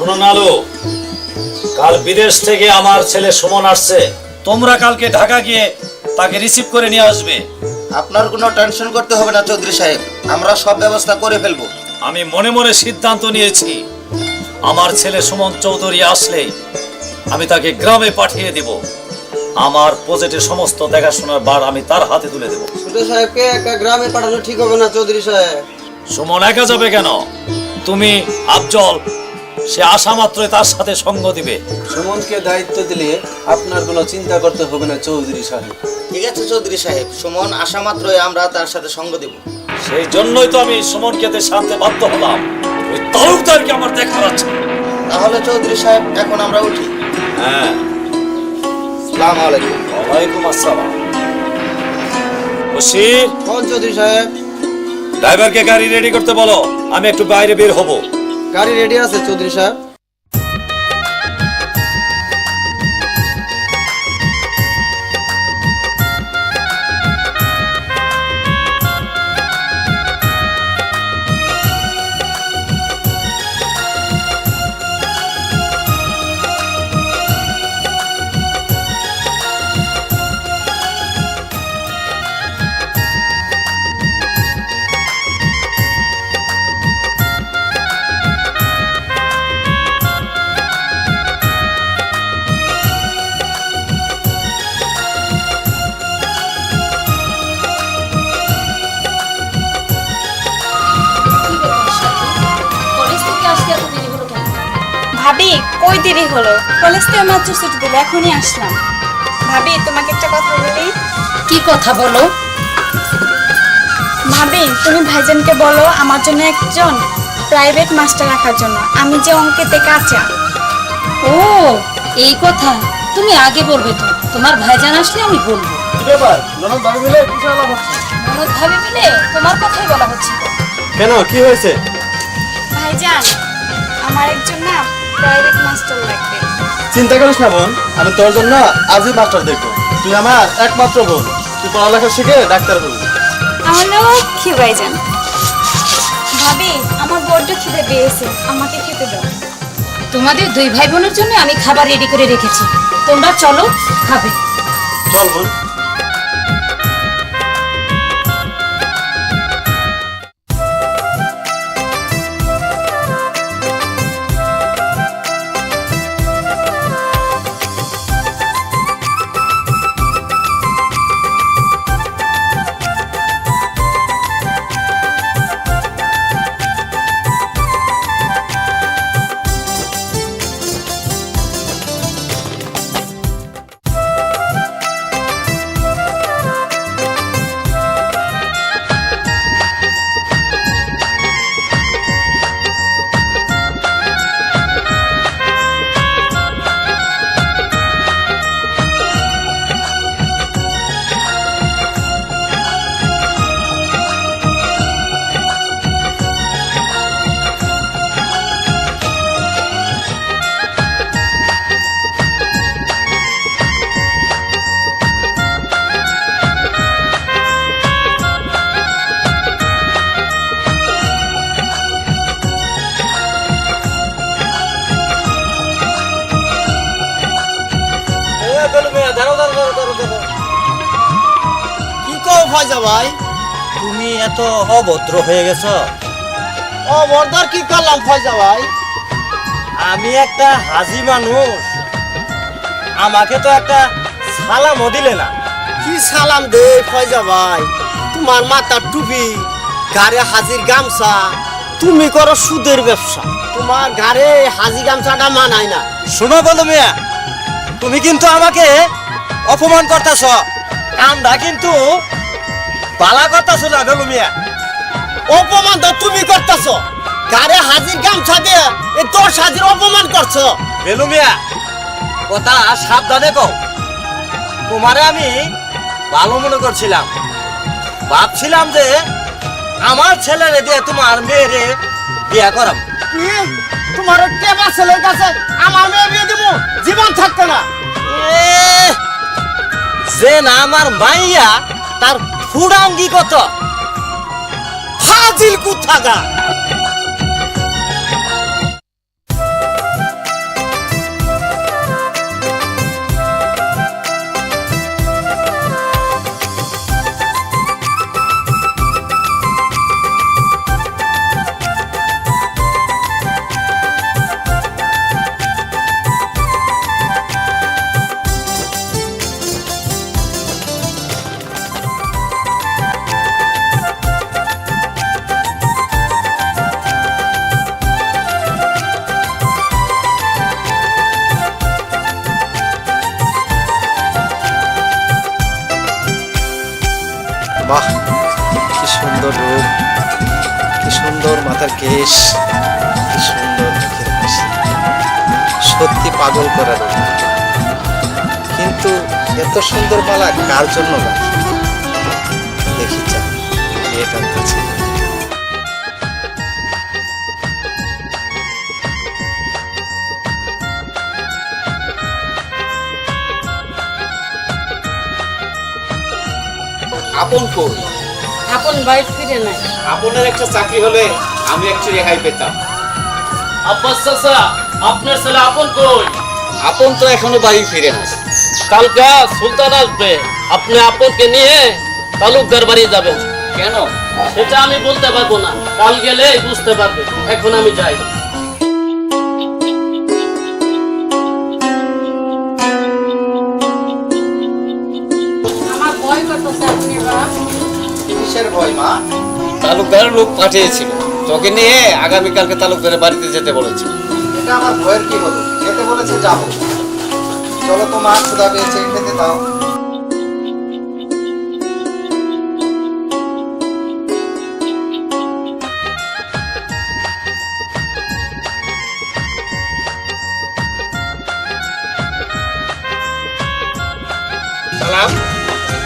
শোনো নালু, কাল বিদেশ থেকে আমার ছেলে সুমন আসছে। তোমরা কালকে ঢাকা গিয়ে তাকে রিসিভ করে নিয়ে আসবে। আপনার কোনো টেনশন করতে হবে না চৌধুরী সাহেব, আমরা সব ব্যবস্থা করে ফেলবো। আমি মনে মনে সিদ্ধান্ত নিয়েছি, আমার ছেলে সুমন চৌধুরী আসলেই আমি তাকে গ্রামে পাঠিয়ে দিব। আমার প্রজেক্টের সমস্ত দেখাশোনার বার আমি তার হাতে তুলে দেব। ছোট সাহেবকে একা গ্রামে পাঠানো ঠিক হবে না চৌধুরী সাহেব। সুমন একা যাবে কেন? তুমি, আফজল, সে আসা মাত্রই তার সাথে সঙ্গ দিবে। সুমনকে দায়িত্ব দিলে আপনার কোনো চিন্তা করতে হবে না চৌধুরী সাহেব। ঠিক আছে চৌধুরী সাহেব, সুমন আসা মাত্রই আমরা তার সাথে সঙ্গ দেব। সেই জন্যই তো আমি সুমনকে দেশে আনতে বাধ্য হলাম। ওই তালুকদারকে আমার দেখার আছে। তাহলে চৌধুরী সাহেব এখন আমরা উঠি। হ্যাঁ, আসসালামু আলাইকুম। ওয়ালাইকুম আসসালাম। বশির, কোন চৌধুরী সাহেব? ড্রাইভারকে গাড়ি রেডি করতে বলো, আমি একটু বাইরে বের হব। গাড়ি রেডি আছে চৌধুরী সাহেব। ভাবি, কই দেরি হলো? কলেজ থেকে মাত্র ছুটি দিল, এখনই আসলাম। ভাবি, তোমাকে একটা কথা বলি। কি কথা বলো? ভাবি, তুমি ভাইজানকে বলো আমার জন্য একজন প্রাইভেট মাস্টার রাখার জন্য। আমি যে অঙ্কেতে কাঁচা। ও, এই কথা তুমি আগে বলবে তো। তোমার ভাইজান আসলে আমি বলবো। কি ব্যাপার, ননদ ভাবি মিলে কি আলাপ হচ্ছে? ননদ ভাবি মিলে তোমার কথাই বলা হচ্ছে। কেন, কি হয়েছে? ভাইজান, আমার একজন না প্রাইভেট মাস্টার লাগবে। চিন্তা করিস না বোন, আমি তোর জন্য আজই মাস্টার দেখবো। তুই আমার একমাত্র বোন, তুই পড়ালেখা শিখে ডাক্তার হবি। আমারও কি ভাইজান। ভাবি, আমার বড্ড খিদে পেয়েছে, আমাকে খেতে দাও। তোমাদের দুই ভাই বোনের জন্য আমি খাবার রেডি করে রেখেছি, তোমরা চলো খাবে। চল বোন। কি কও ফয়জা ভাই, তুমি এত অভদ্র হয়ে গেছো। ও বর্দার কি করলাম ফয়জা ভাই? আমি একটা হাজি মানুষ, আমাকে তো একটা সালামও দিলে না। কি সালাম দে ফয়জা ভাই? তোমার মাথার টুপি, গাড়ে হাজির গামছা, তুমি করো সুদের ব্যবসা। তোমার গাড়ে হাজি গামছাটা মানায় না। শোনো বলো মিয়া, তুমি কিন্তু আমাকে অপমান করতেছ, কামটা কিন্তু বালা করতেছ না বলো মিয়া। অপমান তো তুমি করতেছো, গাড়ে হাজির গামছা দিয়ে এই 10 হাজির অপমান করছো। বেলু মিয়া, কথা সাবধানে কও। তোমারে আমি ভালো মনে করছিলাম, ভাবছিলাম যে আমার ছেলেরে দিয়ে তোমার মেয়েরে বিয়া করাম। কি তোমার টেবা ছেলের কাছে আমার মেয়ে বিয়ে দিব? জীবন থাকতো না। যে না আমার মাইয়া তার ফুডাঙ্গি কত হাজির কুথাগা। বাহ, কি সুন্দর রূপ, কি সুন্দর মাথার কেশ, কি সুন্দর মুখের হাসি, সত্যি পাগল করা রূপ। কিন্তু এত সুন্দর মালা কার জন্য গাঁথি? দেখি চা মেয়েটার কাছে। আপন কই? আপন বাড়ি ফিরে নাই। আপনের একটা চাকরি হলে আমি একটু রেহাই পেতাম। আব্বাস চাচা, আপনার ছেলে আপন কই? আপন তো এখনো বাড়ি ফিরে না। কালকে সুলতান আসবে, আপনি আপনকে নিয়ে তালুকদার বাড়ি যাবেন। কেন? সেটা আমি বলতে পারবো না, কাল গেলে বুঝতে পারবে। এখন আমি যাই। আমার ভয় করতেছে আপনি বাপ। কিসের ভয় মা? তালুকদারের লোক পাঠিয়েছিল, তোকে নিয়ে আগামীকালকে তালুকদারের বাড়িতে যেতে বলেছে। এটা আমার ভয়ের কি হলো? যেতে বলেছে যাবো। চলো তো মা, ক্ষুধা পেয়েছে, খেতে দাও। সালাম,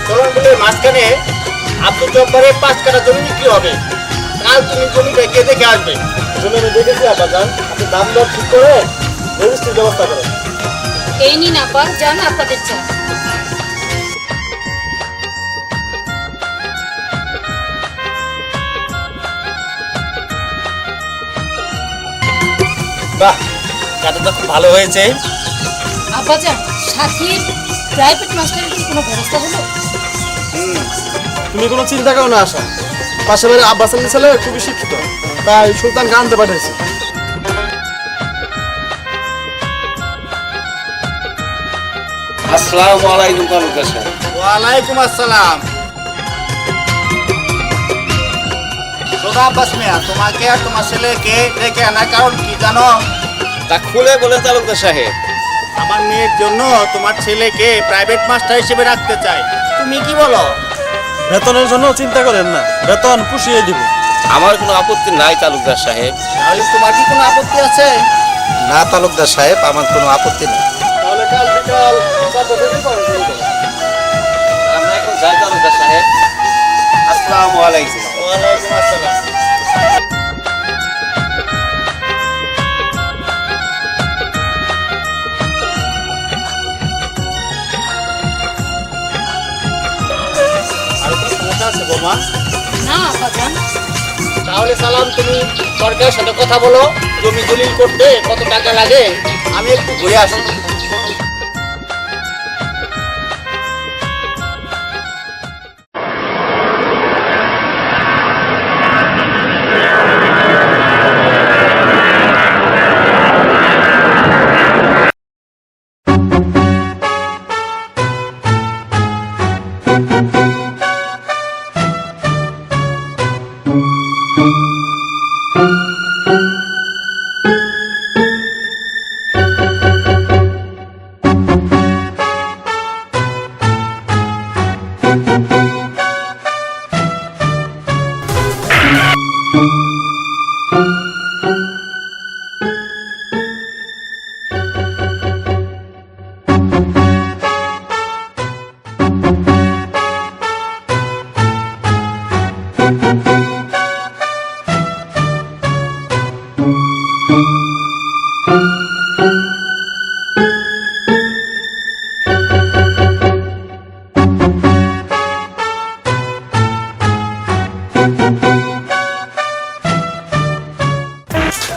চলন বিলের মাঝখানে আব্দুল জব্বারের 5 কাঠা জমি বিক্রি হবে। কাল তুমি জমিটা গিয়ে দেখে আসবে। জমি আমি দেখেছি আব্বাজান, আপনি দাম দর ঠিক করে রেজিস্ট্রির ব্যবস্থা করেন। এই নিন আপা, যান আপনাদের চা। বাহ, কাটা তো খুব ভালো হয়েছে। আপা যান, সাথীর প্রাইভেট মাস্টারের কি কোনো ব্যবস্থা হলো? তুমি কোনো চিন্তা করো না আশা, পাশে বাড়ির আব্বাস আলীর ছেলে খুবই শিক্ষিত, তাই সুলতানকে আনতে পাঠাইছে। আসসালামু আলাইকুম তালুকদার সাহেব। ওয়ালাইকুম আসসালাম। শোনো আব্বাস মিয়া, তোমাকে আর তোমার ছেলেকে ডেকে আনার কারণ কি জানো? তা খুলে বলেন তালুকদার সাহেব। আমার মেয়ের জন্য তোমার ছেলেকে প্রাইভেট মাস্টার হিসেবে রাখতে চাই। তুমি কি বলো? বেতনের জন্য চিন্তা করেন না, বেতন পুষিয়ে দিব। আমার কোনো আপত্তি নাই তালুকদার সাহেব। তাহলে তোমার কি কোনো আপত্তি আছে? না তালুকদার সাহেব, আমার কোনো আপত্তি নেই। তাহলে কাল বিকাল 4টা থেকে আমরা এখন যাই তালুকদার সাহেব। আসসালামু আলাইকুম। ওয়ালাইকুম আসসালাম। আর কোনো সমস্যা আছে বোমা? না আপা যান। তাহলে সালাম, তুমি সরকারের সাথে কথা বলো, জমি দলিল করতে কত টাকা লাগে আমি একটু ঘুরে আসি।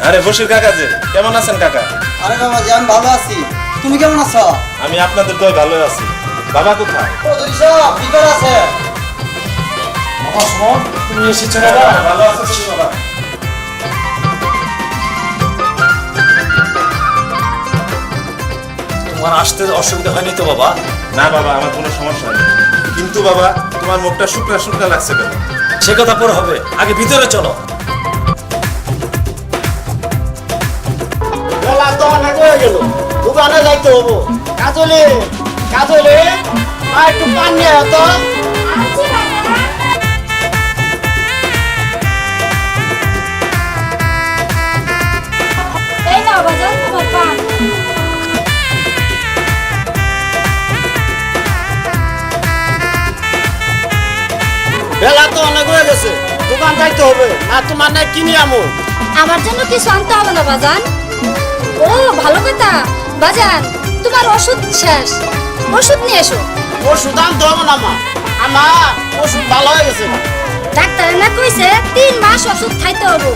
আরে বসির কাকা যে, কেমন আছেন কাকা? আরে বাবা, আমি ভালো আছি, তুমি কেমন আছো? আমি আপনাদের দয় ভালো আছি। বাবা কোথায়? ভিতরে আছে। তুমি এসেছো বাবা ভালো আছো তুমি বাবা? তোমার আসতে অসুবিধা হয়নি তো বাবা? না বাবা, আমার কোনো সমস্যা নেই, কিন্তু বাবা তোমার মুখটা শুকনা শুকনা লাগছে কেন? সে কথা পরে হবে, আগে ভিতরে চলো। বেলা তো অনেক হয়ে গেল, দোকানে যাইতে হবো। কাজলে কাজলে, আর একটু পান নিয়ে আয় তো। তো অনেক হয়ে গেছে, দোকান যাইতে হবে, আর তোমার নাই কিনে আমো। আমার জন্য কিছু আনতে হবে না বাজান। ও ভালো কথা বাজান, তোমার ওষুধ শেষ, ওষুধ নিয়ে এসো। ওষুধ আনতে হবে না মা, আমার ওষুধ ভালো হয়ে গেছে। ডাক্তারে না কইছে 3 মাস ওষুধ খাইতে হবে।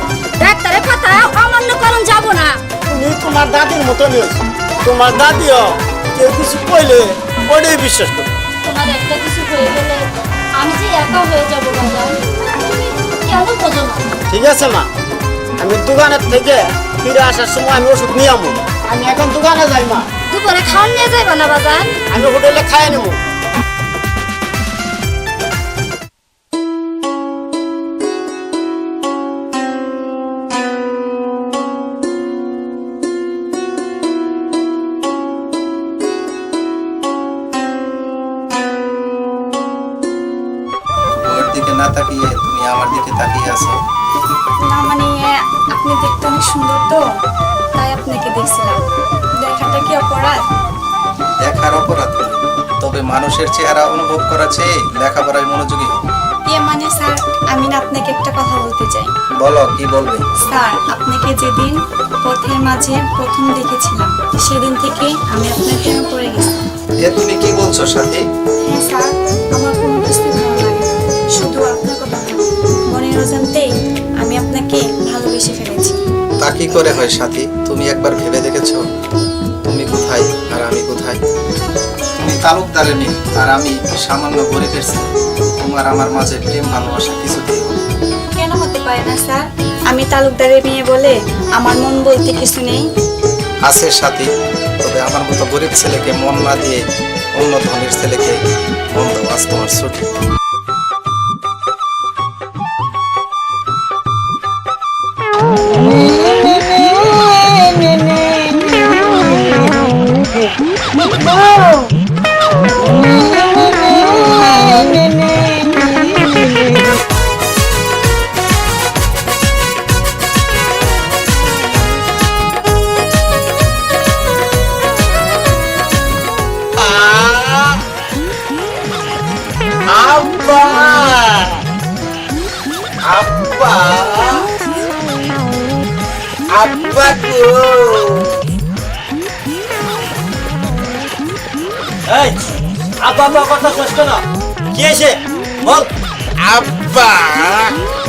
ডাক্তারের কথা অমান্য করন যাব না। তুমি তোমার দাদির মতো নিয়েছো, তোমার দাদিও কেউ কিছু কইলে ওটাই বিশ্বাস করো। তোমার একটা কিছু হয়ে গেলে আমি যে একা হয়ে যাব বাজান, তুমি কেন বোঝো না? ঠিক আছে মা, আমি দোকানের থেকে ফিরে আসার সময় আমি ওষুধ নিয়ে আমো। আমি এখন দোকানে যাই মা, দুপুরে খাওয়ান নিয়ে যাইবা না বাজান? আমি হোটেলে খাই নেবো। ওর দিকে না তাকিয়ে তুমি আমার দিকে তাকিয়ে আছো। না মানে আপনি দেখতে অনেক সুন্দর তো, তাই আপনাকে দেখছিলাম। দেখাটা কি অপরাধ? দেখার অপরাধ নয়, তবে মানুষের চেহারা অনুভব করা চেয়ে লেখাপড়ায় মনোযোগী হোক। মানে স্যার, আমি না আপনাকে একটা কথা বলতে চাই। বলো, কি বলবে? স্যার, আপনাকে যেদিন পথের মাঝে প্রথম দেখেছিলাম, সেদিন থেকে আমি আপনার প্রেমে পড়ে গেছি। এ তুমি কি বলছো সাথী? হ্যাঁ স্যার, আমার কোনো কিছু ভালো লাগে না। শুধু আপনার কথা না, মনের অজান্তেই আমি আপনাকে ভালোবেসে ফেলেছি। তা কি করে হয় সাথী? তুমি একবার ভেবে দেখেছো তুমি কোথায় আর আমি কোথায়? তুমি তালুকদারের মেয়ে আর আমি সামান্য গরিবের ছেলে। তোমার আমার মাঝে প্রেম ভালোবাসা কিছুতেই হবে না। কেন হতে পারে না স্যার? আমি তালুকদারের মেয়ে বলে আমার মন বলতে কিছু নেই। আছে সাথী, তবে আমার মতো গরিব ছেলেকে মন না দিয়ে অন্য ধনীর ছেলেকে মন দেওয়া আজ তোমার ছুটি। আব্বা, আব্বা, আব্বা গো। এই আব্বা আব্বা কথা শেষ করো, কি আছে বল। আব্বা,